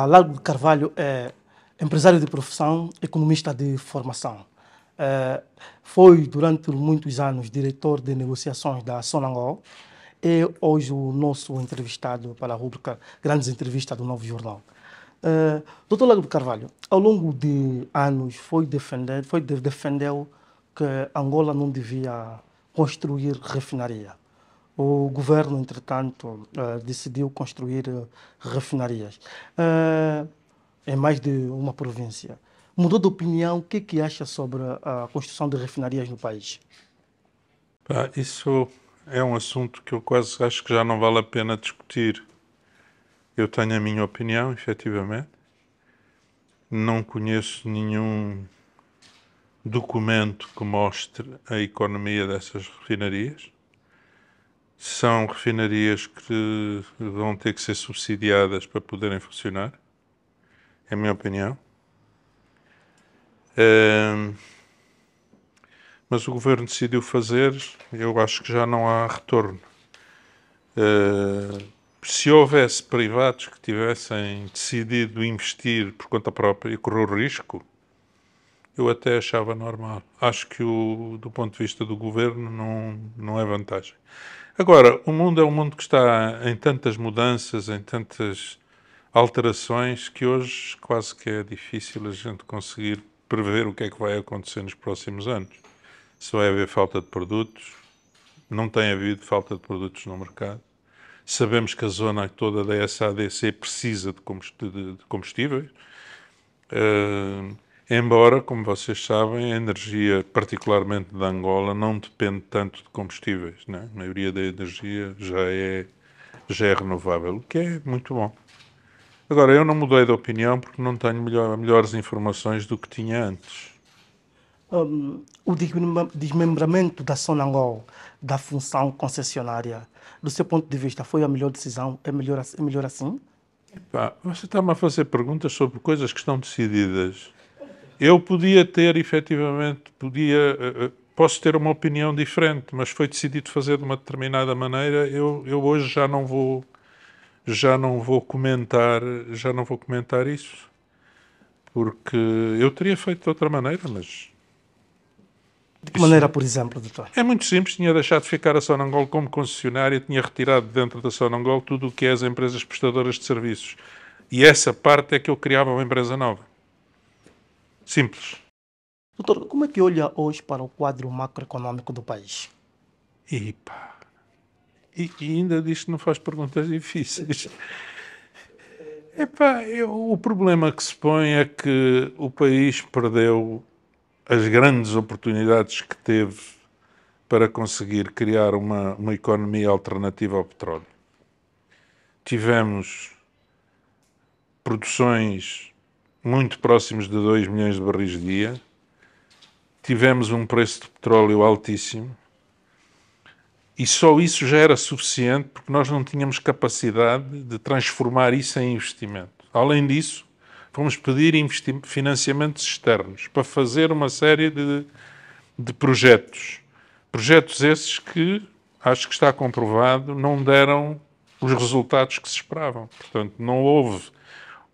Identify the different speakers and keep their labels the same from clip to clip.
Speaker 1: Largo de Carvalho é empresário de profissão, economista de formação. Foi durante muitos anos diretor de negociações da Sonangol e hoje o nosso entrevistado para a rubrica Grandes Entrevistas do Novo Jornal. Dr. Largo de Carvalho, ao longo de anos defendeu que Angola não devia construir refinaria. O governo, entretanto, decidiu construir refinarias em mais de uma província. Mudou de opinião? O que acha sobre a construção de refinarias no país?
Speaker 2: Isso é um assunto que eu quase acho que já não vale a pena discutir. Eu tenho a minha opinião, efetivamente. Não conheço nenhum documento que mostre a economia dessas refinarias. São refinarias que vão ter que ser subsidiadas para poderem funcionar. É a minha opinião. Mas o governo decidiu fazer, eu acho que já não há retorno. Se houvesse privados que tivessem decidido investir por conta própria e correr o risco, eu até achava normal. Acho que do ponto de vista do governo não é vantagem. Agora, o mundo é um mundo que está em tantas mudanças, em tantas alterações, que hoje quase que é difícil a gente conseguir prever o que é que vai acontecer nos próximos anos. Se vai haver falta de produtos, não tem havido falta de produtos no mercado. Sabemos que a zona toda da SADC precisa de combustíveis, embora, como vocês sabem, a energia, particularmente da Angola, não depende tanto de combustíveis, né? A maioria da energia já é renovável, o que é muito bom. Agora, eu não mudei de opinião porque não tenho melhores informações do que tinha antes.
Speaker 1: O desmembramento da Sonangol da função concessionária, do seu ponto de vista, foi a melhor decisão? É melhor assim?
Speaker 2: Você está-me a fazer perguntas sobre coisas que estão decididas. Eu podia ter, efetivamente, posso ter uma opinião diferente, mas foi decidido fazer de uma determinada maneira. Eu hoje já não vou comentar isso, porque eu teria feito de outra maneira, mas...
Speaker 1: De que maneira, por exemplo, doutor?
Speaker 2: É muito simples, tinha deixado de ficar a Sonangol como concessionária, tinha retirado dentro da Sonangol tudo o que é as empresas prestadoras de serviços. E essa parte é que eu criava uma empresa nova. Simples.
Speaker 1: Doutor, como é que olha hoje para o quadro macroeconômico do país?
Speaker 2: E ainda diz que não faz perguntas difíceis. O problema que se põe é que o país perdeu as grandes oportunidades que teve para conseguir criar uma economia alternativa ao petróleo. Tivemos produções muito próximos de 2 milhões de barris de dia, tivemos um preço de petróleo altíssimo e só isso já era suficiente porque nós não tínhamos capacidade de transformar isso em investimento. Além disso, fomos pedir financiamentos externos para fazer uma série de projetos. Projetos esses que, acho que está comprovado, não deram os resultados que se esperavam. Portanto, não houve...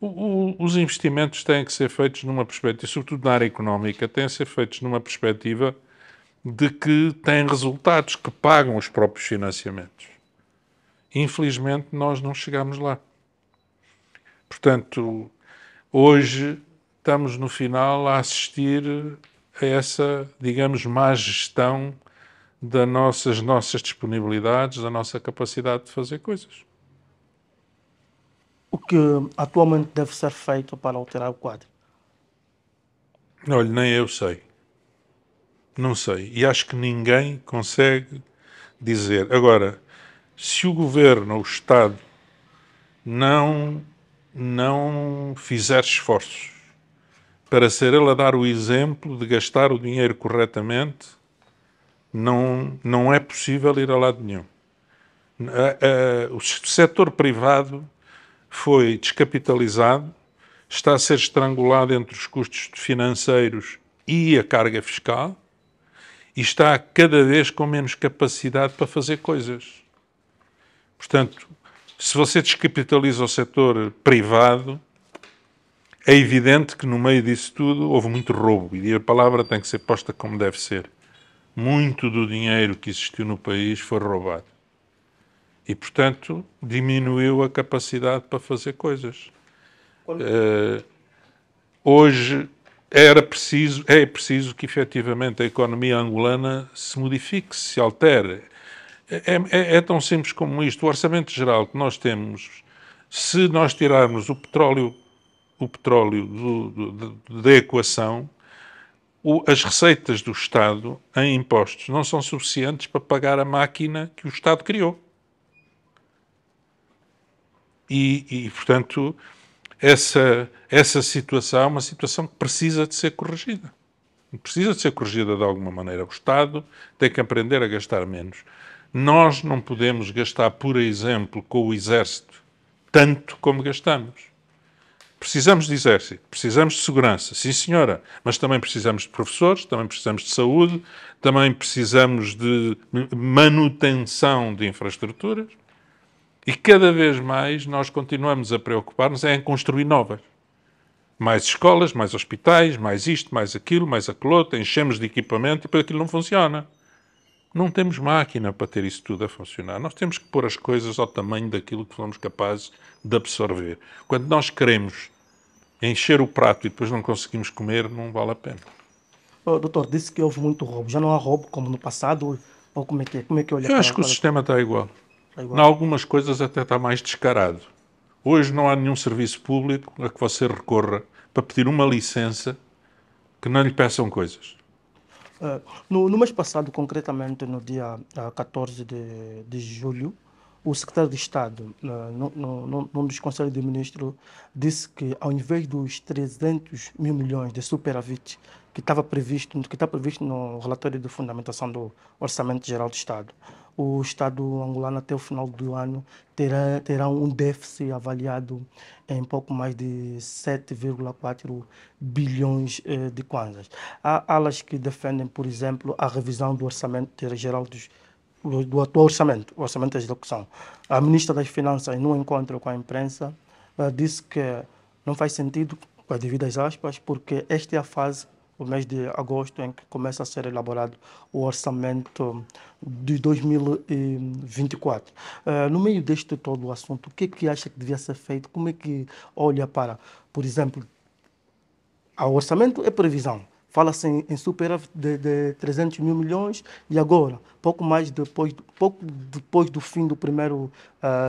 Speaker 2: Os investimentos têm que ser feitos numa perspectiva, sobretudo na área económica, têm que ser feitos numa perspectiva de que têm resultados, que pagam os próprios financiamentos. Infelizmente, nós não chegamos lá. Portanto, hoje estamos no final a assistir a essa, digamos, má gestão das nossas disponibilidades, da nossa capacidade de fazer coisas.
Speaker 1: O que atualmente deve ser feito para alterar o quadro?
Speaker 2: Olha, nem eu sei. Não sei. E acho que ninguém consegue dizer. Agora, se o governo ou o Estado não fizer esforços para ser ele a dar o exemplo de gastar o dinheiro corretamente, não é possível ir a lado nenhum. O setor privado foi descapitalizado, está a ser estrangulado entre os custos financeiros e a carga fiscal e está cada vez com menos capacidade para fazer coisas. Portanto, se você descapitaliza o setor privado, é evidente que no meio disso tudo houve muito roubo, e a palavra tem que ser posta como deve ser. Muito do dinheiro que existiu no país foi roubado. E, portanto, diminuiu a capacidade para fazer coisas. Hoje é preciso que, efetivamente, a economia angolana se modifique, se altere. É tão simples como isto. O orçamento geral que nós temos, se nós tirarmos o petróleo da equação, as receitas do Estado em impostos não são suficientes para pagar a máquina que o Estado criou. Portanto, essa situação é uma situação que precisa de ser corrigida. Precisa de ser corrigida de alguma maneira. O Estado tem que aprender a gastar menos. Nós não podemos gastar, por exemplo, com o Exército, tanto como gastamos. Precisamos de exército, precisamos de segurança, sim senhora, mas também precisamos de professores, também precisamos de saúde, também precisamos de manutenção de infraestruturas e cada vez mais nós continuamos a preocupar-nos em construir novas. Mais escolas, mais hospitais, mais isto, mais aquilo, mais aquilo outro, enchemos de equipamento e depois aquilo não funciona. Não temos máquina para ter isso tudo a funcionar. Nós temos que pôr as coisas ao tamanho daquilo que somos capazes de absorver. Quando nós queremos encher o prato e depois não conseguimos comer, não vale a pena.
Speaker 1: Doutor, disse que houve muito roubo. Já não há roubo como no passado? Ou como é que é? Como é que olha
Speaker 2: Eu acho que o sistema está igual.
Speaker 1: Está igual?
Speaker 2: Em algumas coisas até está mais descarado. Hoje não há nenhum serviço público a que você recorra para pedir uma licença que não lhe peçam coisas.
Speaker 1: No mês passado, concretamente no dia 14 de julho, o secretário de Estado, num dos conselhos de ministros, disse que ao invés dos 300 mil milhões de superávit que está previsto no relatório de fundamentação do Orçamento Geral do Estado, o Estado angolano até o final do ano terá um déficit avaliado em pouco mais de 7,4 bilhões de kwanzas. Há alas que defendem, por exemplo, a revisão do Orçamento Geral do atual orçamento, o orçamento de execução. A ministra das Finanças, num encontro com a imprensa, disse que não faz sentido, com as devidas aspas, porque esta é a fase, o mês de agosto, em que começa a ser elaborado o orçamento de 2024. No meio deste todo o assunto, o que é que acha que devia ser feito? Como é que olha para, por exemplo, o orçamento é previsão. Fala-se em superávit de 300 mil milhões e agora, pouco depois do fim do primeiro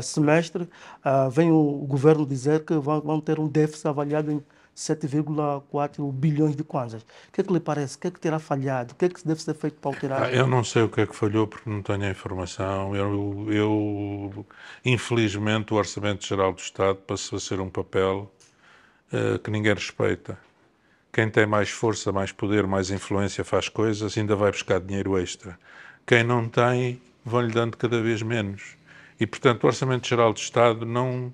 Speaker 1: semestre, vem o governo dizer que vão ter um déficit avaliado em 7,4 bilhões de kwanzas. O que é que lhe parece? O que é que terá falhado? O que é que deve ser feito para alterar?
Speaker 2: Eu não sei o que é que falhou porque não tenho a informação. Infelizmente, o Orçamento Geral do Estado passou a ser um papel que ninguém respeita. Quem tem mais força, mais poder, mais influência faz coisas, ainda vai buscar dinheiro extra. Quem não tem, vão-lhe dando cada vez menos. E, portanto, o Orçamento Geral do Estado não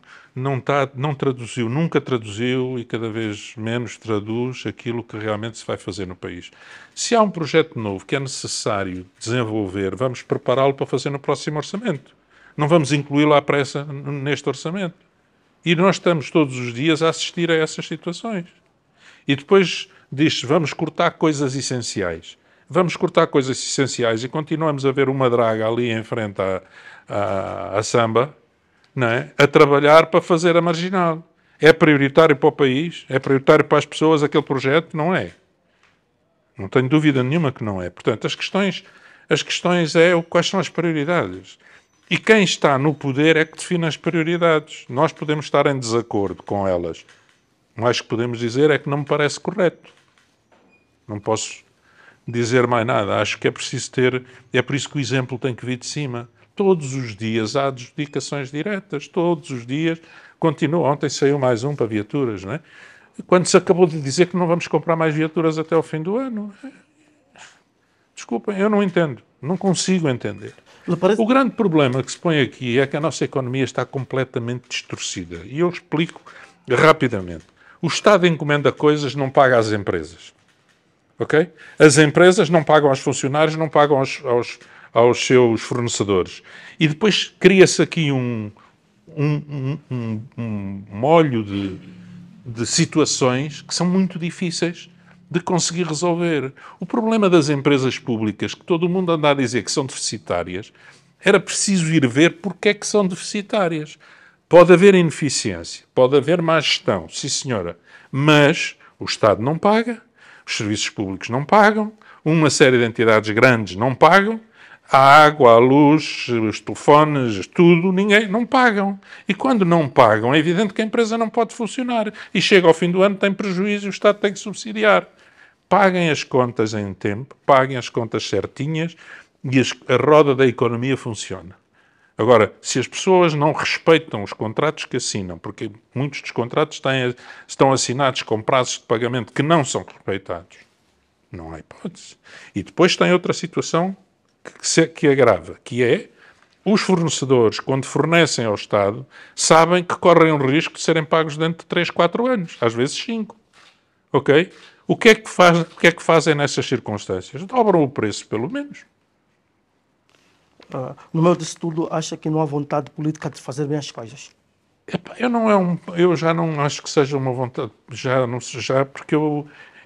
Speaker 2: traduziu, nunca traduziu e cada vez menos traduz aquilo que realmente se vai fazer no país. Se há um projeto novo que é necessário desenvolver, vamos prepará-lo para fazer no próximo orçamento. Não vamos incluí-lo à pressa neste orçamento. E nós estamos todos os dias a assistir a essas situações. E depois diz-se, vamos cortar coisas essenciais. Vamos cortar coisas essenciais e continuamos a ver uma draga ali em frente à samba, não é? A trabalhar para fazer a marginal. É prioritário para o país? É prioritário para as pessoas aquele projeto? Não é. Não tenho dúvida nenhuma que não é. Portanto, as questões é quais são as prioridades. E quem está no poder é que define as prioridades. Nós podemos estar em desacordo com elas. O mais que podemos dizer é que não me parece correto. Não posso dizer mais nada. Acho que é preciso ter... É por isso que o exemplo tem que vir de cima. Todos os dias há adjudicações diretas. Todos os dias. Continua. Ontem saiu mais um para viaturas, não é? Quando se acabou de dizer que não vamos comprar mais viaturas até ao fim do ano. Desculpem, eu não entendo. Não consigo entender. O grande problema que se põe aqui é que a nossa economia está completamente distorcida. E eu explico rapidamente. O Estado encomenda coisas, não paga às empresas. Ok? As empresas não pagam aos funcionários, não pagam aos seus fornecedores. E depois cria-se aqui um molho de situações que são muito difíceis de conseguir resolver. O problema das empresas públicas, que todo mundo anda a dizer que são deficitárias, era preciso ir ver porque é que são deficitárias. Pode haver ineficiência, pode haver má gestão, sim senhora, mas o Estado não paga, os serviços públicos não pagam, uma série de entidades grandes não pagam, a água, a luz, os telefones, tudo, ninguém, não pagam. E quando não pagam, é evidente que a empresa não pode funcionar. E chega ao fim do ano, tem prejuízo e o Estado tem que subsidiar. Paguem as contas em tempo, paguem as contas certinhas e a roda da economia funciona. Agora, se as pessoas não respeitam os contratos que assinam, porque muitos dos contratos estão assinados com prazos de pagamento que não são respeitados, não há hipótese. E depois tem outra situação que agrava, que é os fornecedores, quando fornecem ao Estado, sabem que correm o risco de serem pagos dentro de 3, 4 anos, às vezes 5. Ok? O que é que fazem nessas circunstâncias? Dobram o preço, pelo menos.
Speaker 1: No meio disso tudo, acha que não há vontade política de fazer bem as coisas?
Speaker 2: Epá, eu já não acho que seja uma vontade, porque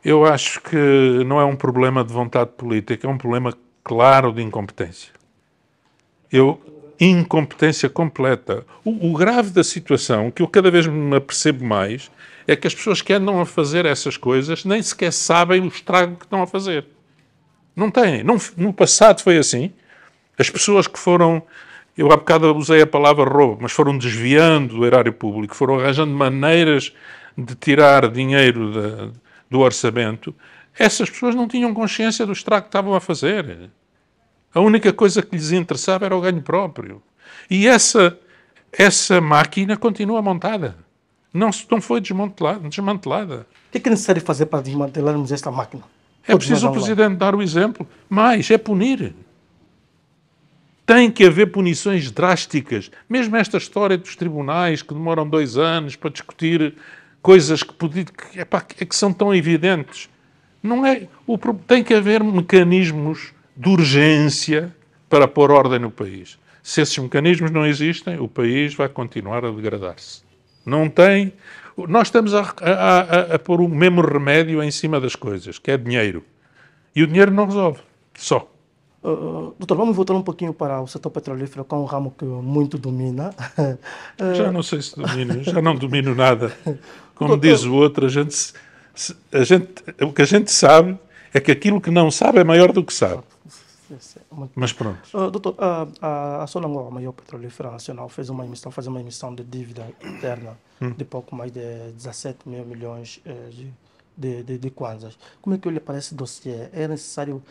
Speaker 2: eu acho que não é um problema de vontade política, é um problema claro de incompetência. Incompetência completa. O grave da situação, que eu cada vez me apercebo mais, é que as pessoas que andam a fazer essas coisas nem sequer sabem o estrago que estão a fazer. Não têm. No passado foi assim. As pessoas que foram... Eu há bocado usei a palavra roubo, mas foram desviando do erário público, foram arranjando maneiras de tirar dinheiro do orçamento. Essas pessoas não tinham consciência do estrago que estavam a fazer. A única coisa que lhes interessava era o ganho próprio. E essa máquina continua montada. Não foi desmantelada.
Speaker 1: O que é necessário fazer para desmantelarmos esta máquina?
Speaker 2: É preciso o Presidente dar o exemplo. Mais, é punir. Tem que haver punições drásticas. Mesmo esta história dos tribunais que demoram 2 anos para discutir coisas que são tão evidentes. Tem que haver mecanismos de urgência para pôr ordem no país. Se esses mecanismos não existem, o país vai continuar a degradar-se. Não tem... Nós estamos a pôr o mesmo remédio em cima das coisas, que é dinheiro. E o dinheiro não resolve. Só.
Speaker 1: Doutor, vamos voltar um pouquinho para o setor petrolífero, que é um ramo que muito domina.
Speaker 2: Já não sei se domino, já não domino nada. Como diz o outro, o que a gente sabe é que aquilo que não sabe é maior do que sabe. Mas pronto.
Speaker 1: Doutor, a Sonangol, a maior petrolífera nacional, fez uma emissão de dívida interna de pouco mais de 17 mil milhões de kwanzas. Como é que olha para esse dossiê? É necessário,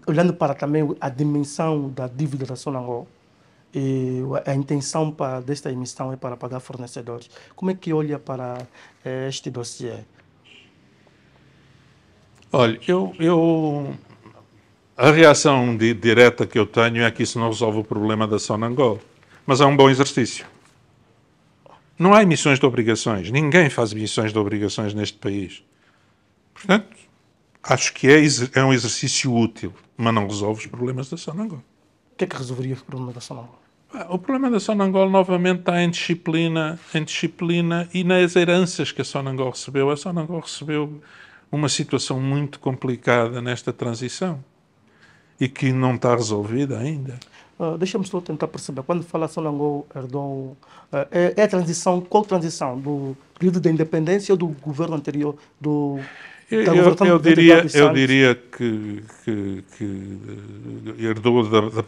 Speaker 1: olhando para também a dimensão da dívida da Sonangol, e a intenção desta emissão é para pagar fornecedores. Como é que olha para este dossiê?
Speaker 2: Olha, a reação direta que eu tenho é que isso não resolve o problema da Sonangol. Mas é um bom exercício. Não há emissões de obrigações. Ninguém faz emissões de obrigações neste país. Portanto, acho que é um exercício útil, mas não resolve os problemas da Sonangol.
Speaker 1: O que é que resolveria o problema da Sonangol?
Speaker 2: O problema da Sonangol, novamente, está em disciplina e nas heranças que a Sonangol recebeu. A Sonangol recebeu uma situação muito complicada nesta transição e que não está resolvida ainda.
Speaker 1: Deixa-me só tentar perceber. Quando fala Sonangol herdou... é a transição, qual transição? Do período da independência ou do governo anterior?
Speaker 2: Eu diria que herdou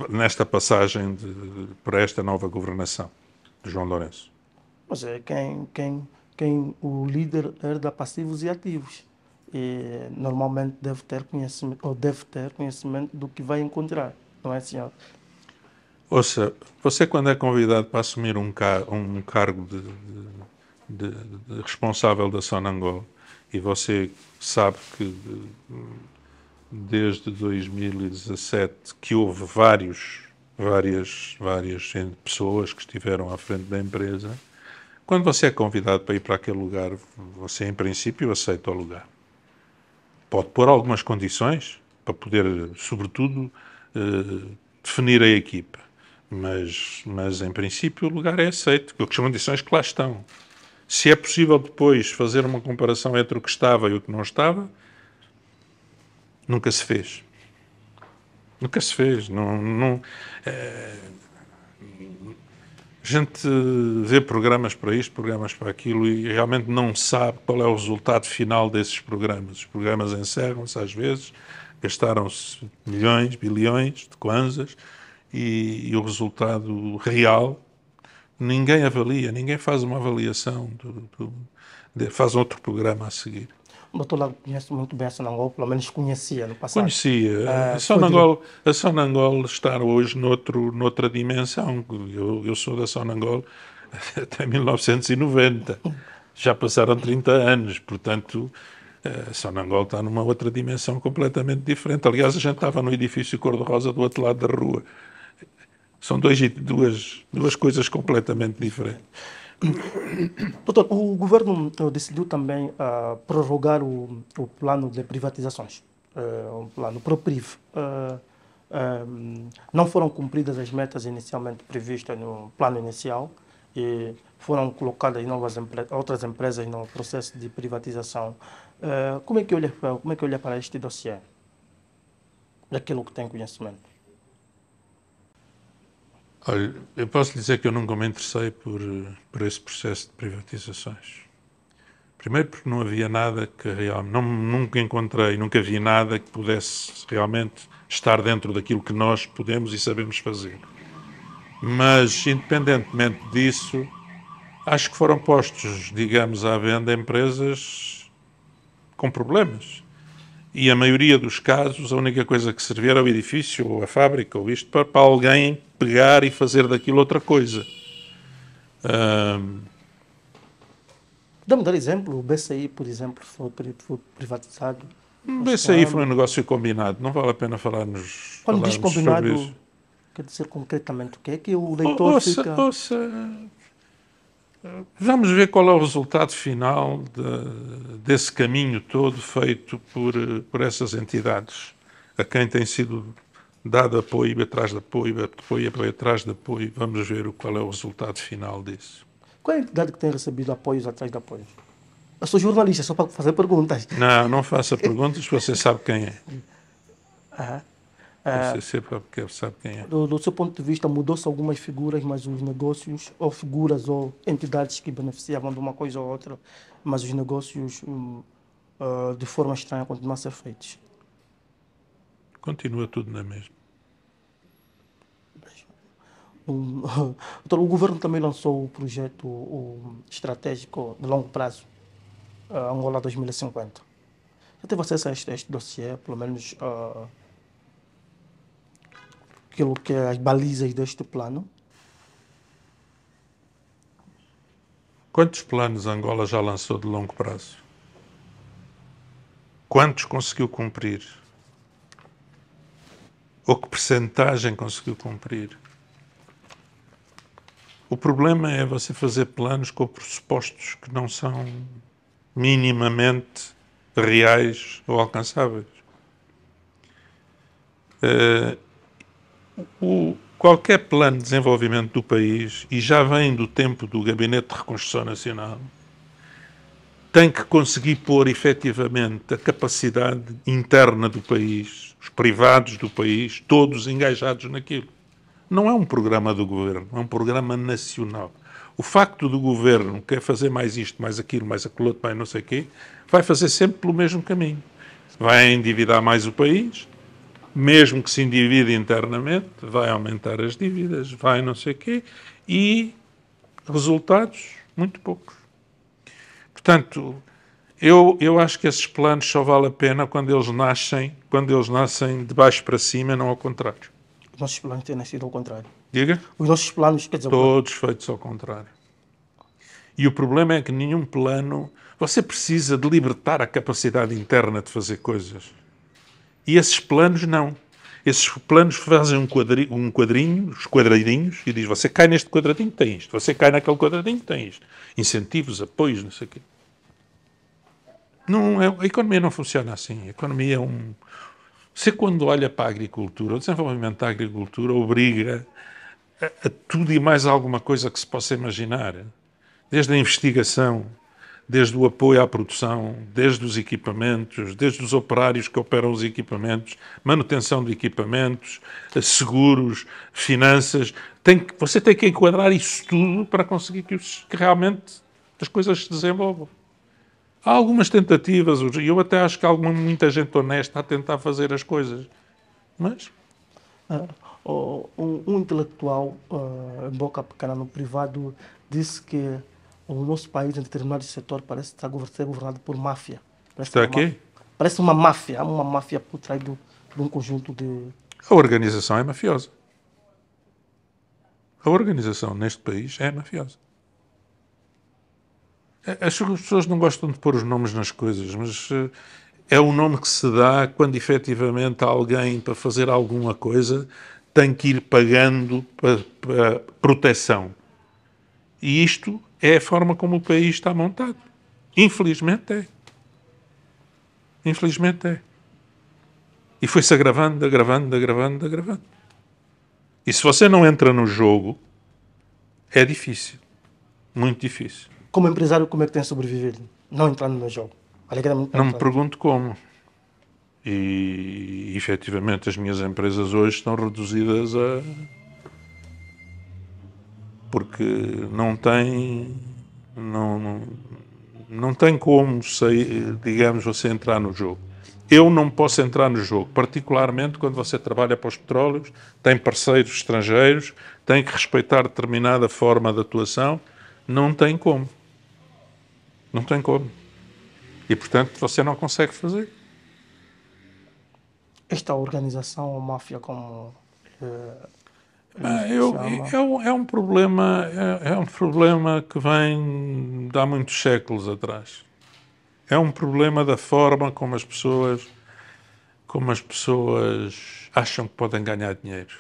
Speaker 2: nesta passagem para esta nova governação de João Lourenço.
Speaker 1: Mas é quem o líder herda passivos e ativos. E normalmente deve ter conhecimento do que vai encontrar, não é, senhor?
Speaker 2: Ouça, você quando é convidado para assumir um cargo de responsável da Sonangol, e você sabe que desde 2017 que houve várias pessoas que estiveram à frente da empresa, quando você é convidado para ir para aquele lugar, você em princípio aceita o lugar. Pode pôr algumas condições para poder, sobretudo, definir a equipa. Mas em princípio, o lugar é aceito, porque as condições que lá estão. Se é possível depois fazer uma comparação entre o que estava e o que não estava, nunca se fez. Nunca se fez. A gente vê programas para isto, programas para aquilo e realmente não sabe qual é o resultado final desses programas. Os programas encerram-se às vezes, gastaram-se milhões, bilhões de kwanzas e o resultado real ninguém avalia, ninguém faz uma avaliação, faz outro programa a seguir.
Speaker 1: O doutor Lago conhece muito bem a Sonangol, pelo menos conhecia no passado.
Speaker 2: Conhecia. A Sonangol está hoje noutra dimensão. Eu sou da Sonangol até 1990. Já passaram 30 anos, portanto, a Sonangol está numa outra dimensão completamente diferente. Aliás, a gente estava no edifício cor-de-rosa do outro lado da rua. São duas coisas completamente diferentes.
Speaker 1: Doutor, o governo decidiu também prorrogar o plano de privatizações, o plano ProPriv. Não foram cumpridas as metas inicialmente previstas no plano inicial e foram colocadas outras empresas no processo de privatização. Como é que olha para este dossiê? Daquilo que tem conhecimento.
Speaker 2: Olha, eu posso dizer que eu nunca me interessei por esse processo de privatizações. Primeiro porque não havia nada que realmente... nunca vi nada que pudesse realmente estar dentro daquilo que nós podemos e sabemos fazer. Mas, independentemente disso, acho que foram postos, digamos, à venda empresas com problemas. E a maioria dos casos, a única coisa que servia era o edifício, ou a fábrica, ou isto, para alguém pegar e fazer daquilo outra coisa.
Speaker 1: Podemos dar exemplo? O BCI, por exemplo, foi privatizado.
Speaker 2: O BCI foi um negócio combinado. Não vale a pena falarmos
Speaker 1: Quando diz combinado,
Speaker 2: sobre isso.
Speaker 1: quer dizer concretamente o que é que o leitor fica...
Speaker 2: Vamos ver qual é o resultado final desse caminho todo feito por essas entidades, a quem tem sido dado apoio atrás de apoio, apoio atrás de apoio. Vamos ver qual é o resultado final disso.
Speaker 1: Qual é a entidade que tem recebido apoios atrás de apoios? Eu sou jornalista, só para fazer perguntas.
Speaker 2: Não faça perguntas, você sabe quem é. Você sabe quem é.
Speaker 1: Do seu ponto de vista, mudou-se algumas figuras, mas os negócios, ou figuras, ou entidades que beneficiavam de uma coisa ou outra, mas os negócios, de forma estranha, continuam a ser feitos?
Speaker 2: Continua tudo na mesma.
Speaker 1: O governo também lançou o projeto estratégico de longo prazo, Angola 2050. Já teve acesso a este dossiê, pelo menos aquilo que é as balizas deste plano?
Speaker 2: Quantos planos Angola já lançou de longo prazo? Quantos conseguiu cumprir? Ou que percentagem conseguiu cumprir? O problema é você fazer planos com pressupostos que não são minimamente reais ou alcançáveis. Qualquer plano de desenvolvimento do país, e já vem do tempo do Gabinete de Reconstrução Nacional, tem que conseguir pôr efetivamente a capacidade interna do país, os privados do país, todos engajados naquilo. Não é um programa do governo, é um programa nacional. O facto do governo querer fazer mais isto, mais aquilo, mais aquilo outro, mais não sei o quê, vai fazer sempre pelo mesmo caminho. Vai endividar mais o país, mesmo que se endivide internamente, vai aumentar as dívidas, vai não sei o quê, e resultados muito poucos. Portanto, eu acho que esses planos só vale a pena quando eles nascem de baixo para cima, não ao contrário.
Speaker 1: Os nossos planos têm nascido ao contrário.
Speaker 2: Diga?
Speaker 1: Os nossos planos, quer dizer...
Speaker 2: Todos feitos ao contrário. E o problema é que nenhum plano... Você precisa de libertar a capacidade interna de fazer coisas. E esses planos não. Esses planos fazem um quadrinho, os quadradinhos, e diz, você cai neste quadradinho, tem isto. Você cai naquele quadradinho, tem isto. Incentivos, apoios, não sei o quê. A economia não funciona assim. A economia é um... Você, quando olha para a agricultura, o desenvolvimento da agricultura obriga a tudo e mais alguma coisa que se possa imaginar. desde a investigação, desde o apoio à produção, desde os equipamentos, desde os operários que operam os equipamentos, manutenção de equipamentos, seguros, finanças. Você tem que enquadrar isso tudo para conseguir que realmente as coisas se desenvolvam. Há algumas tentativas, e eu até acho que há muita gente honesta a tentar fazer as coisas, mas...
Speaker 1: Um intelectual, em boca pequena no privado, disse que o nosso país, em determinado setor, parece estar ser governado por máfia.
Speaker 2: Está aqui?
Speaker 1: Parece uma máfia por trás de um conjunto de...
Speaker 2: A organização é mafiosa. A organização neste país é mafiosa. As pessoas não gostam de pôr os nomes nas coisas, mas é o nome que se dá quando efetivamente alguém, para fazer alguma coisa, tem que ir pagando para proteção. E isto é a forma como o país está montado. Infelizmente é. Infelizmente é. E foi-se agravando. E se você não entra no jogo, é difícil. Muito difícil.
Speaker 1: Como empresário, como é que tem sobrevivido? Não entrando no jogo. Alegremente
Speaker 2: não me pergunto como. E, efetivamente, as minhas empresas hoje estão reduzidas a... Porque não tem como sair, digamos, você entrar no jogo. Eu não posso entrar no jogo, particularmente quando você trabalha para os petróleos, tem parceiros estrangeiros, tem que respeitar determinada forma de atuação. Não tem como. Não tem como. E, portanto, você não consegue fazer.
Speaker 1: Esta organização, a máfia, como
Speaker 2: é um problema, é um problema que vem de há muitos séculos atrás. É um problema da forma como as pessoas acham que podem ganhar dinheiro.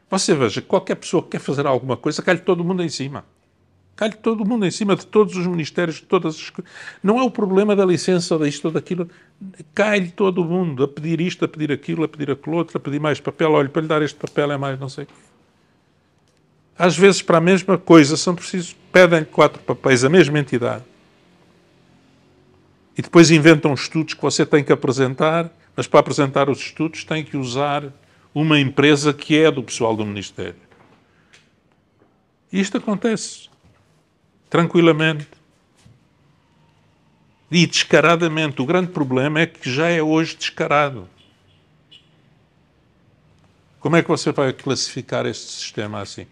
Speaker 2: Você veja, qualquer pessoa que quer fazer alguma coisa, cai-lhe todo mundo em cima. Cai-lhe todo mundo em cima de todos os ministérios, de todas as coisas. Não é o problema da licença, ou disto ou daquilo. Cai-lhe todo mundo a pedir isto, a pedir aquilo, a pedir aquilo outro, a pedir mais papel. Olha, para lhe dar este papel é mais não sei o quê. Às vezes, para a mesma coisa, são precisos, pedem-lhe 4 papéis, a mesma entidade. E depois inventam estudos que você tem que apresentar, mas para apresentar os estudos tem que usar uma empresa que é do pessoal do Ministério. E isto acontece. Tranquilamente. E descaradamente. O grande problema é que já é hoje descarado. Como é que você vai classificar este sistema assim?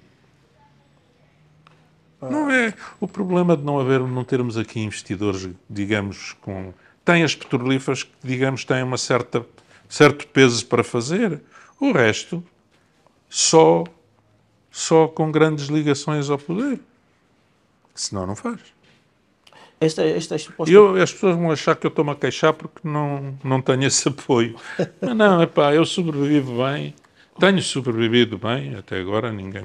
Speaker 2: Não é o problema de não termos aqui investidores, digamos, tem as petrolíferas que, digamos, têm certo peso para fazer. O resto, só com grandes ligações ao poder. Senão não faz.
Speaker 1: Esta suposta...
Speaker 2: As pessoas vão achar que eu estou-me a queixar porque não tenho esse apoio. Mas não, eu sobrevivo bem, tenho sobrevivido bem, até agora ninguém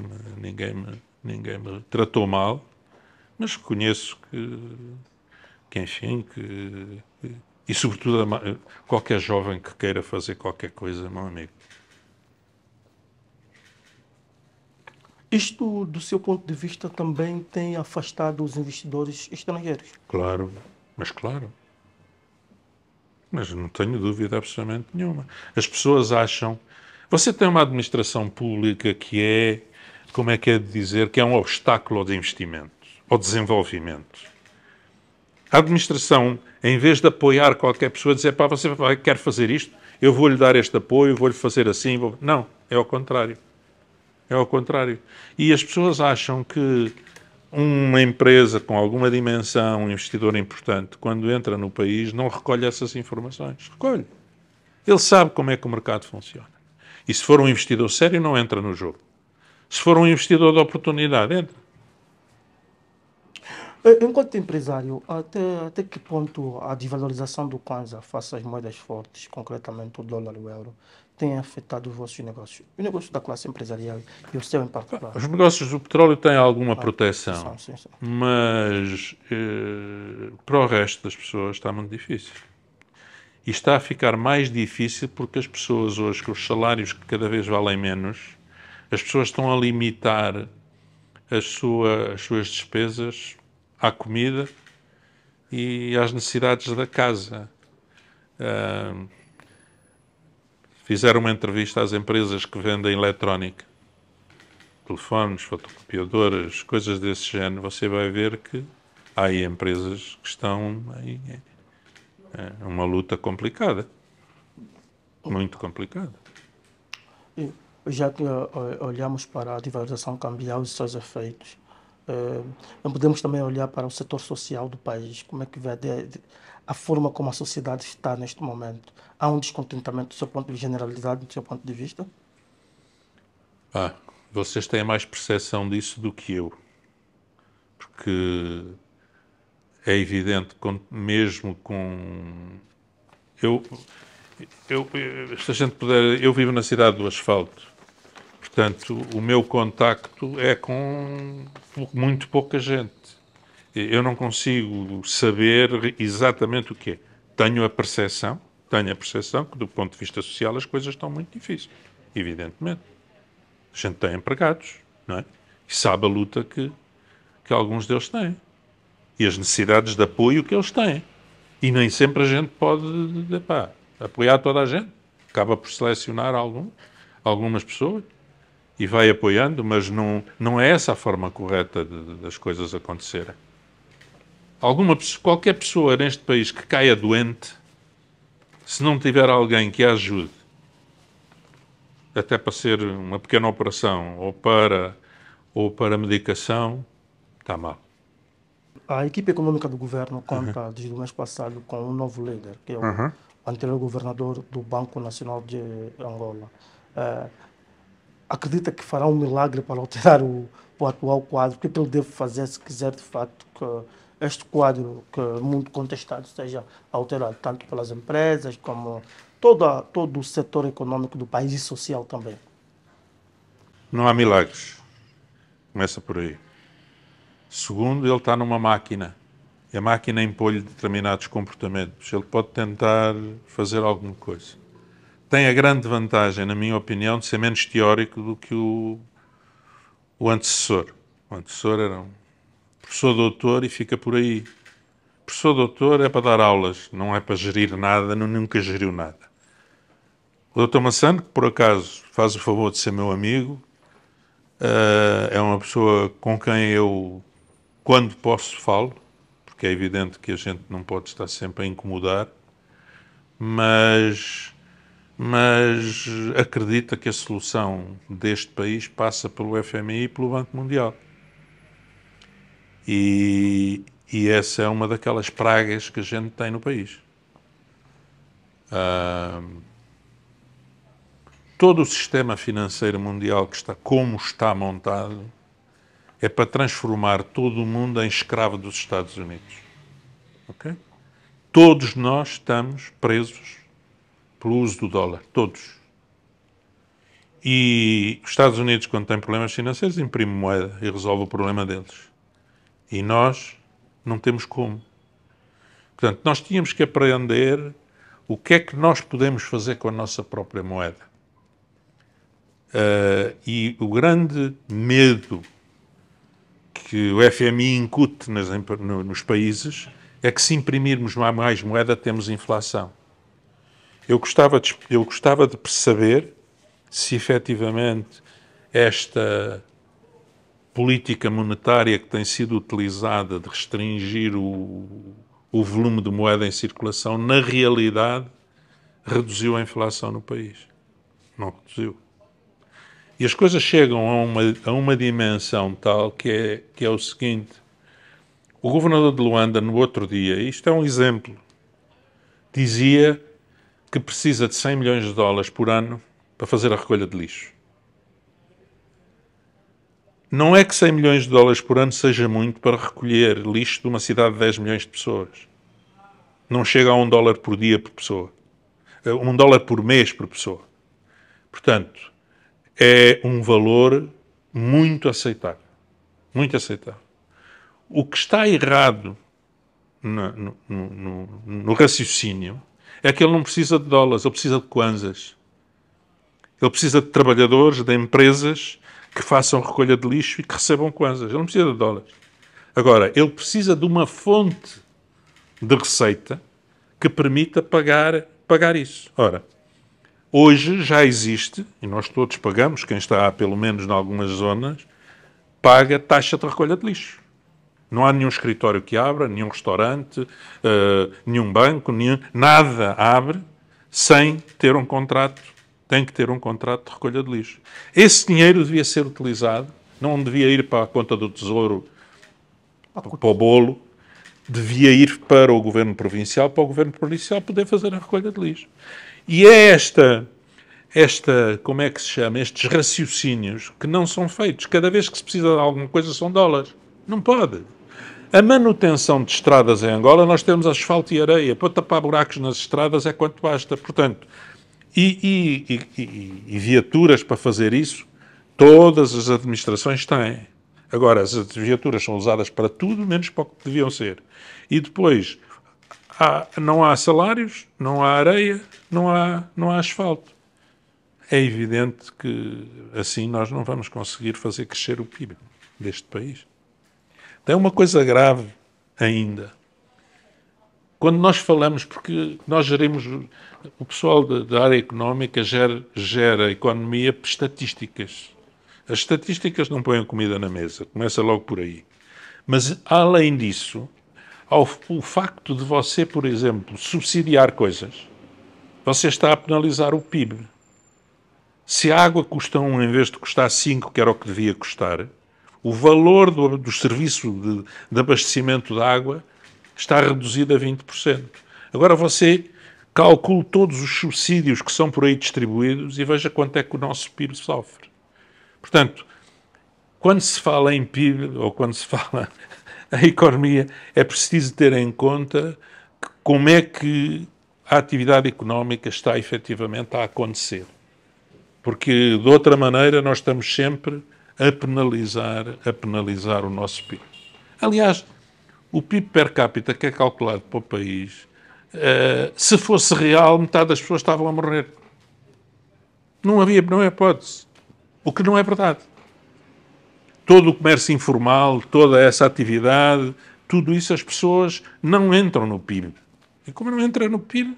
Speaker 2: me tratou mal, mas reconheço que enfim, e sobretudo qualquer jovem que queira fazer qualquer coisa, meu amigo.
Speaker 1: Isto, do seu ponto de vista, também tem afastado os investidores estrangeiros?
Speaker 2: Claro. Mas não tenho dúvida absolutamente nenhuma. As pessoas acham... Você tem uma administração pública que é, como é que é de dizer, que é um obstáculo ao investimento, ao desenvolvimento. A administração, em vez de apoiar qualquer pessoa, dizer, você quer fazer isto, eu vou-lhe dar este apoio, vou-lhe fazer assim... Não, é ao contrário. É ao contrário. E as pessoas acham que uma empresa com alguma dimensão, um investidor importante, quando entra no país, não recolhe essas informações. Recolhe. Ele sabe como é que o mercado funciona. E se for um investidor sério, não entra no jogo. Se for um investidor de oportunidade, entra.
Speaker 1: Enquanto empresário, até que ponto a desvalorização do Kwanza face às moedas fortes, concretamente o dólar e o euro, tem afetado os vossos negócios? O negócio da classe empresarial e o seu em particular?
Speaker 2: Os negócios do petróleo têm alguma proteção,
Speaker 1: sim.
Speaker 2: mas para o resto das pessoas está muito difícil. E está a ficar mais difícil porque as pessoas hoje, com os salários que cada vez valem menos, as pessoas estão a limitar as suas despesas à comida e às necessidades da casa. Fizeram uma entrevista às empresas que vendem eletrónica, telefones, fotocopiadoras, coisas desse género. Você vai ver que há aí empresas que estão em uma luta complicada, muito complicada.
Speaker 1: E já que olhamos para a devalorização cambial e seus efeitos, podemos também olhar para o setor social do país. Como é que vê a forma como a sociedade está neste momento? Há um descontentamento do seu ponto de generalidade, do seu ponto de vista?
Speaker 2: Vocês têm mais percepção disso do que eu. Porque é evidente, mesmo com... se a gente puder... Eu vivo na cidade do asfalto. Portanto, o meu contacto é com muito pouca gente. Eu não consigo saber exatamente o que é. Tenho a percepção que, do ponto de vista social, as coisas estão muito difíceis. Evidentemente. A gente tem empregados, não é? E sabe a luta que alguns deles têm. E as necessidades de apoio que eles têm. E nem sempre a gente pode apoiar toda a gente. Acaba por selecionar algumas pessoas e vai apoiando, mas não é essa a forma correta das coisas acontecerem. Qualquer pessoa neste país que caia doente, se não tiver alguém que a ajude, até para ser uma pequena operação ou para medicação, está mal.
Speaker 1: A equipe econômica do governo conta, desde o mês passado, com um novo líder, que é o anterior governador do Banco Nacional de Angola. Acredita que fará um milagre para alterar o atual quadro? O que ele deve fazer se quiser, de facto, que este quadro, que é muito contestado, seja alterado, tanto pelas empresas como todo o setor econômico do país e social também?
Speaker 2: Não há milagres. Começa por aí. Segundo, ele está numa máquina. E a máquina impõe-lhe determinados comportamentos. Ele pode tentar fazer alguma coisa. Tem a grande vantagem, na minha opinião, de ser menos teórico do que o antecessor. O antecessor era um professor doutor e fica por aí. O professor doutor é para dar aulas, não é para gerir nada, nunca geriu nada. O doutor Massano, que por acaso faz o favor de ser meu amigo, é uma pessoa com quem eu, quando posso, falo, porque é evidente que a gente não pode estar sempre a incomodar, mas acredita que a solução deste país passa pelo FMI e pelo Banco Mundial. E essa é uma daquelas pragas que a gente tem no país. Todo o sistema financeiro mundial que está como está montado é para transformar todo o mundo em escravo dos Estados Unidos. Okay? Todos nós estamos presos pelo uso do dólar. Todos. E os Estados Unidos, quando têm problemas financeiros, imprimem moeda e resolve o problema deles. E nós não temos como. Portanto, nós tínhamos que aprender o que é que nós podemos fazer com a nossa própria moeda. E o grande medo que o FMI incute nos países é que, se imprimirmos mais moeda, temos inflação. Eu gostava de saber se efetivamente esta política monetária que tem sido utilizada de restringir o volume de moeda em circulação, na realidade, reduziu a inflação no país. Não reduziu. E as coisas chegam a uma dimensão tal que é o seguinte: o governador de Luanda, no outro dia, isto é um exemplo, dizia que precisa de 100 milhões de dólares por ano para fazer a recolha de lixo. Não é que 100 milhões de dólares por ano seja muito para recolher lixo de uma cidade de 10 milhões de pessoas. Não chega a $1 por dia por pessoa. $1 por mês por pessoa. Portanto, é um valor muito aceitável. Muito aceitável. O que está errado no raciocínio é que ele não precisa de dólares, ele precisa de kwanzas. Ele precisa de trabalhadores, de empresas que façam recolha de lixo e que recebam kwanzas. Ele não precisa de dólares. Agora, ele precisa de uma fonte de receita que permita pagar isso. Ora, hoje já existe, e nós todos pagamos, quem está pelo menos em algumas zonas, paga taxa de recolha de lixo. Não há nenhum escritório que abra, nenhum restaurante, nenhum banco, nada abre sem ter um contrato. Tem que ter um contrato de recolha de lixo. Esse dinheiro devia ser utilizado, não devia ir para a conta do Tesouro, para o bolo, devia ir para o Governo Provincial, para o Governo Provincial poder fazer a recolha de lixo. E é como é que se chama, estes raciocínios que não são feitos. Cada vez que se precisa de alguma coisa são dólares. Não pode. A manutenção de estradas em Angola, nós temos asfalto e areia. Para tapar buracos nas estradas é quanto basta. Portanto, e viaturas para fazer isso, todas as administrações têm. Agora, as viaturas são usadas para tudo, menos para o que deviam ser. E depois, não há salários, não há areia, não há asfalto. É evidente que assim nós não vamos conseguir fazer crescer o PIB deste país. Tem uma coisa grave ainda. Quando nós falamos, porque nós gerimos, o pessoal da área económica gera a economia por estatísticas. As estatísticas não põem comida na mesa, começa logo por aí. Mas, além disso, o facto de você, por exemplo, subsidiar coisas, você está a penalizar o PIB. Se a água custa 1 em vez de custar 5, que era o que devia custar, o valor do serviço de abastecimento de água está reduzido a 20%. Agora você calcule todos os subsídios que são por aí distribuídos e veja quanto é que o nosso PIB sofre. Portanto, quando se fala em PIB ou quando se fala em economia, é preciso ter em conta como é que a atividade económica está efetivamente a acontecer. Porque, de outra maneira, nós estamos sempre a penalizar o nosso PIB. Aliás, o PIB per capita que é calculado para o país, se fosse real, metade das pessoas estavam a morrer. Não é hipótese. O que não é verdade. Todo o comércio informal, toda essa atividade, tudo isso as pessoas não entram no PIB. E como não entra no PIB,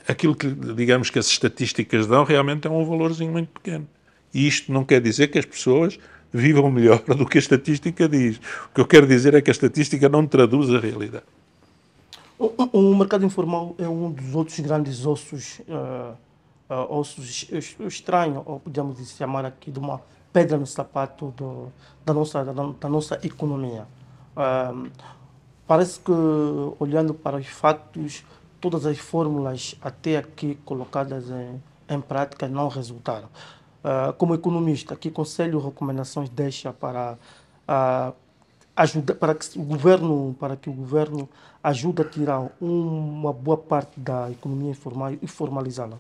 Speaker 2: aquilo que, digamos, que as estatísticas dão realmente é um valorzinho muito pequeno. E isto não quer dizer que as pessoas vivam melhor do que a estatística diz. O que eu quero dizer é que a estatística não traduz a realidade.
Speaker 1: O mercado informal é um dos outros grandes ossos estranhos, ou podemos chamar aqui de uma pedra no sapato da nossa economia. Parece que, olhando para os fatos, todas as fórmulas até aqui colocadas em prática não resultaram. Como economista, que conselho ou recomendações deixa para ajudar, para que o governo ajude a tirar uma boa parte da economia informal e formalizá-la?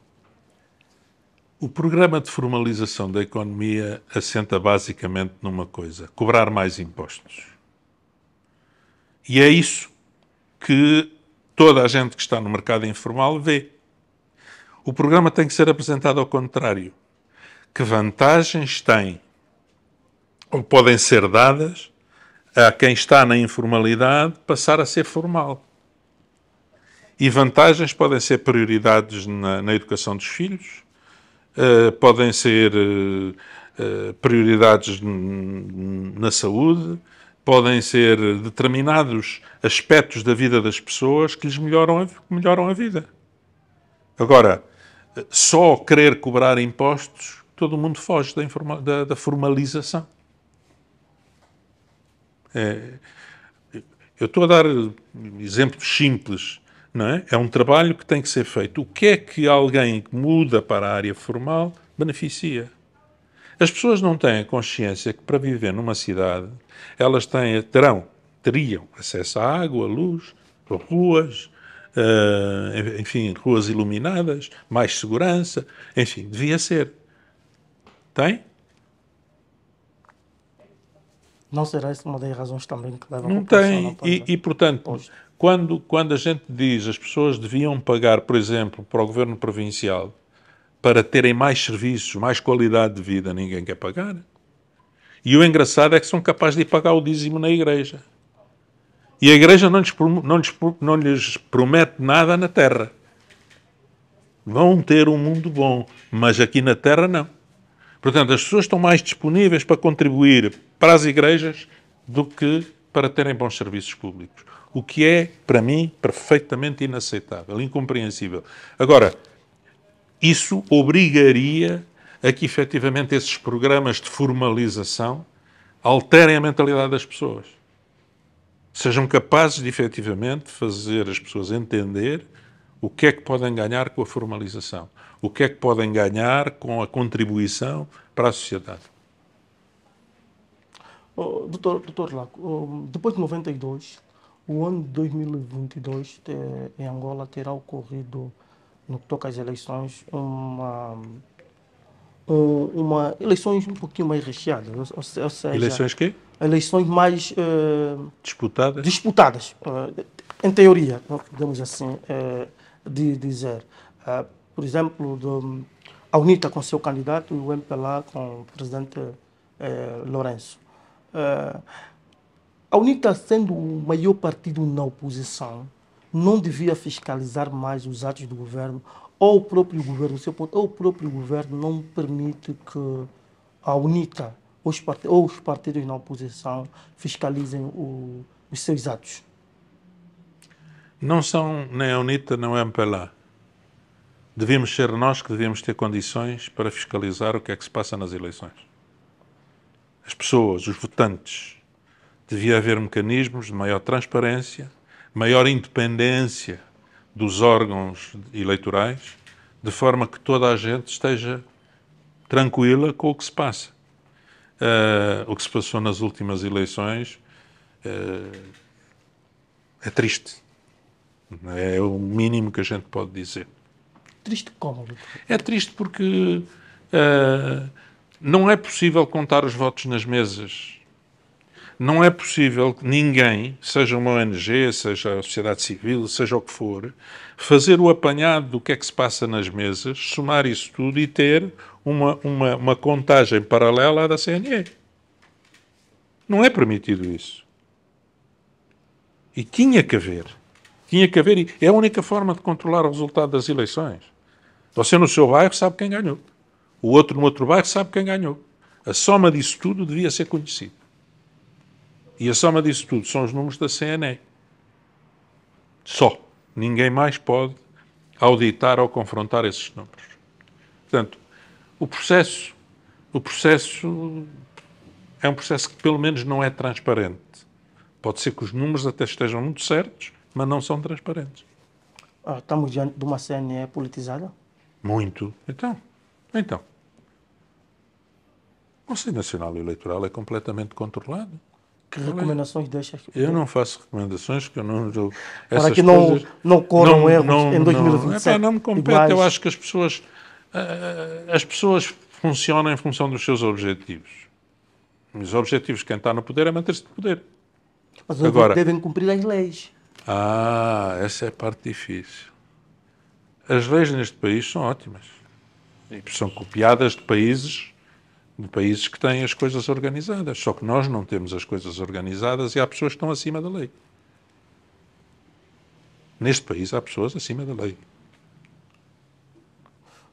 Speaker 2: O programa de formalização da economia assenta basicamente numa coisa: cobrar mais impostos. E é isso que toda a gente que está no mercado informal vê. O programa tem que ser apresentado ao contrário. Que vantagens tem ou podem ser dadas a quem está na informalidade passar a ser formal? E vantagens podem ser prioridades na educação dos filhos, podem ser prioridades na saúde, podem ser determinados aspectos da vida das pessoas que lhes melhoram a vida. Agora, só querer cobrar impostos, todo mundo foge da formalização. Eu estou a dar exemplos simples, não é? É um trabalho que tem que ser feito. O que é que alguém que muda para a área formal beneficia? As pessoas não têm consciência que para viver numa cidade elas teriam acesso à água, à luz, a ruas, enfim, ruas iluminadas, mais segurança, enfim, devia ser. Tem?
Speaker 1: Não será essa uma das razões também que leva a
Speaker 2: Não
Speaker 1: população
Speaker 2: tem. E portanto, quando a gente diz as pessoas deviam pagar, por exemplo, para o governo provincial para terem mais serviços, mais qualidade de vida, ninguém quer pagar. E o engraçado é que são capazes de ir pagar o dízimo na igreja. E a Igreja não lhes promete nada na terra. Vão ter um mundo bom, mas aqui na terra não. Portanto, as pessoas estão mais disponíveis para contribuir para as igrejas do que para terem bons serviços públicos. O que é, para mim, perfeitamente inaceitável, incompreensível. Agora, isso obrigaria a que, efetivamente, esses programas de formalização alterem a mentalidade das pessoas. Sejam capazes de, efetivamente, fazer as pessoas entender o que é que podem ganhar com a formalização, o que é que podem ganhar com a contribuição para a sociedade.
Speaker 1: Doutor Laco, depois de 92, o ano de 2022 em Angola terá ocorrido, no que toca às eleições, eleições um pouquinho mais recheadas, ou seja,
Speaker 2: Eleições quê?
Speaker 1: eleições mais
Speaker 2: Disputadas?
Speaker 1: disputadas, em teoria, podemos assim dizer. Por exemplo, a UNITA com seu candidato e o MPLA com o presidente Lourenço. A UNITA, sendo o maior partido na oposição, não devia fiscalizar mais os atos do governo, ou o próprio governo, ou o próprio governo não permite que a UNITA ou os partidos na oposição fiscalizem os seus atos.
Speaker 2: Não são nem a UNITA nem o MPLA. Devíamos ser nós que devíamos ter condições para fiscalizar o que é que se passa nas eleições. As pessoas, os votantes, devia haver mecanismos de maior transparência, maior independência dos órgãos eleitorais, de forma que toda a gente esteja tranquila com o que se passa. O que se passou nas últimas eleições é triste. É o mínimo que a gente pode dizer.
Speaker 1: Triste como?
Speaker 2: É triste porque não é possível contar os votos nas mesas. Não é possível que ninguém, seja uma ONG, seja a sociedade civil, seja o que for, fazer o apanhado do que é que se passa nas mesas, somar isso tudo e ter uma contagem paralela à da CNE. Não é permitido isso. E tinha que haver. Tinha que haver. É a única forma de controlar o resultado das eleições. Você no seu bairro sabe quem ganhou. O outro no outro bairro sabe quem ganhou. A soma disso tudo devia ser conhecida. E a soma disso tudo são os números da CNE. Só. Ninguém mais pode auditar ou confrontar esses números. Portanto, o processo é um processo que pelo menos não é transparente. Pode ser que os números até estejam muito certos, mas não são transparentes.
Speaker 1: Estamos diante de uma CNE politizada?
Speaker 2: Muito. Então. O Conselho Nacional Eleitoral é completamente controlado.
Speaker 1: Que recomendações deixas?
Speaker 2: Eu não faço recomendações, que eu não...
Speaker 1: Para que não ocorram erros em 2027.
Speaker 2: Não me compete.
Speaker 1: Iguais.
Speaker 2: Eu acho que as pessoas funcionam em função dos seus objetivos. Os objetivos de quem está no poder é manter-se no poder.
Speaker 1: Mas
Speaker 2: Agora,
Speaker 1: devem cumprir as leis.
Speaker 2: Essa é a parte difícil. As leis neste país são ótimas. E são copiadas de países que têm as coisas organizadas. Só que nós não temos as coisas organizadas e há pessoas que estão acima da lei. Neste país há pessoas acima da lei.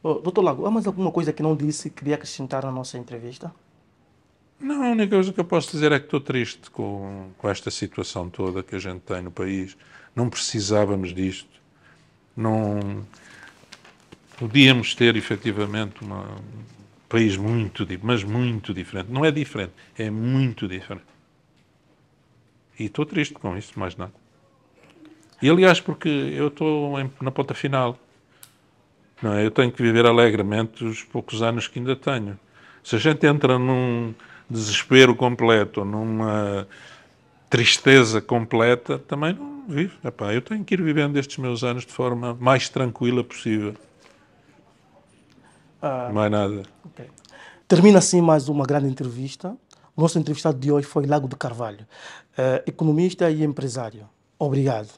Speaker 1: Doutor Lago, há mais alguma coisa que não disse que queria acrescentar na nossa entrevista?
Speaker 2: Não, a única coisa que eu posso dizer é que estou triste com esta situação toda que a gente tem no país. Não precisávamos disto. Não podíamos ter, efetivamente, um país mas muito diferente. Não é diferente, é muito diferente. E estou triste com isso, mais nada. E, aliás, porque eu estou na ponta final. Não é? Eu tenho que viver alegremente os poucos anos que ainda tenho. Se a gente entra num desespero completo, numa tristeza completa, também não vivo. Eu tenho que ir vivendo estes meus anos de forma mais tranquila possível. Mais nada.
Speaker 1: Okay. Termina assim mais uma grande entrevista. O nosso entrevistado de hoje foi Lago de Carvalho, economista e empresário. Obrigado.